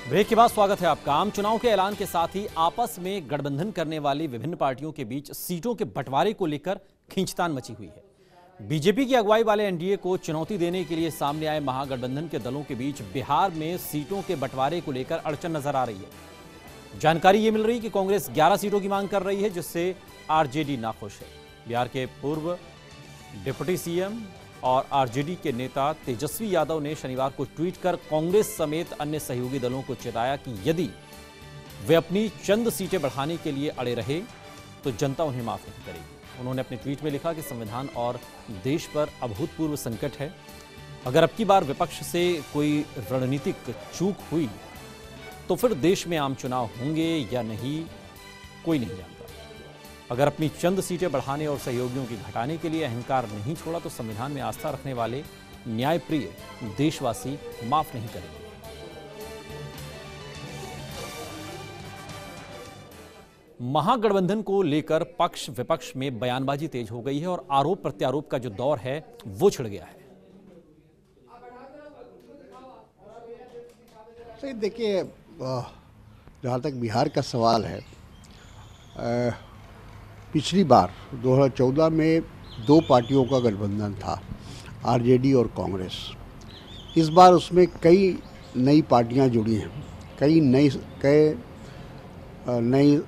Break के बाद स्वागत है आपका। आम चुनाव के ऐलान के साथ ही आपस में गठबंधन करने वाली विभिन्न पार्टियों के बीच सीटों के बंटवारे को लेकर खींचतान मची हुई है। बीजेपी की अगुवाई वाले एनडीए को चुनौती देने के लिए सामने आए महागठबंधन के दलों के बीच बिहार में सीटों के बंटवारे को लेकर अड़चन नजर आ रही है। जानकारी ये मिल रही है कि कांग्रेस 11 सीटों की मांग कर रही है, जिससे आरजेडी नाखुश है। बिहार के पूर्व डिप्टी सीएम और आरजेडी के नेता तेजस्वी यादव ने शनिवार को ट्वीट कर कांग्रेस समेत अन्य सहयोगी दलों को चेताया कि यदि वे अपनी चंद सीटें बढ़ाने के लिए अड़े रहे तो जनता उन्हें माफ नहीं करेगी। उन्होंने अपने ट्वीट में लिखा कि संविधान और देश पर अभूतपूर्व संकट है। अगर अब की बार विपक्ष से कोई रणनीतिक चूक हुई तो फिर देश में आम चुनाव होंगे या नहीं, कोई नहीं जानता। अगर अपनी चंद सीटें बढ़ाने और सहयोगियों की घटाने के लिए अहंकार नहीं छोड़ा तो संविधान में आस्था रखने वाले न्यायप्रिय देशवासी माफ नहीं करेंगे। महागठबंधन को लेकर पक्ष विपक्ष में बयानबाजी तेज हो गई है और आरोप प्रत्यारोप का जो दौर है वो छिड़ गया है। सही देखिए, जहाँ तक बिहार का सवाल है, पिछली बार 2014 में दो पार्टियों का गठबंधन था, आरजेडी और कांग्रेस। इस बार उसमें कई नई पार्टियां जुड़ी हैं, कई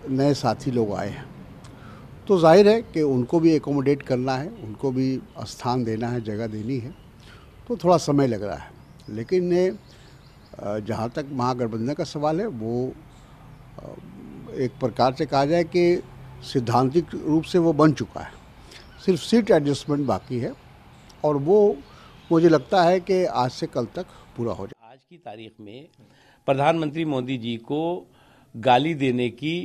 नए साथी लोग आए हैं। तो जाहिर है कि उनको भी एकोमोडेट करना है, उनको भी स्थान देना है, जगह देनी है, तो थोड़ा समय लग रहा है। लेकिन जहाँ तक महागठबंधन का सवाल है, वो एक प्रकार से कहा जाए कि सिद्धांतिक रूप से वो बन चुका है। सिर्फ सीट एडजस्टमेंट बाकी है और वो मुझे लगता है कि आज से कल तक पूरा हो जाए। आज की तारीख में प्रधानमंत्री मोदी जी को गाली देने की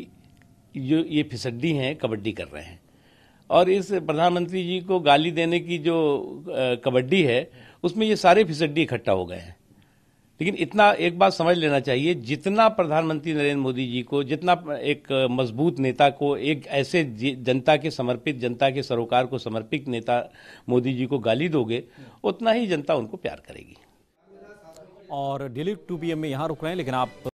जो ये फिसड्डी हैं, कबड्डी कर रहे हैं। और इस प्रधानमंत्री जी को गाली देने की जो कबड्डी है, उसमें ये सारे फिसड्डी इकट्ठा हो गए हैं। लेकिन इतना एक बात समझ लेना चाहिए, जितना प्रधानमंत्री नरेंद्र मोदी जी को, जितना एक मजबूत नेता को, एक ऐसे जनता के समर्पित, जनता के सरोकार को समर्पित नेता मोदी जी को गाली दोगे, उतना ही जनता उनको प्यार करेगी। और डेली 2 PM में यहाँ रुक रहे हैं, लेकिन आप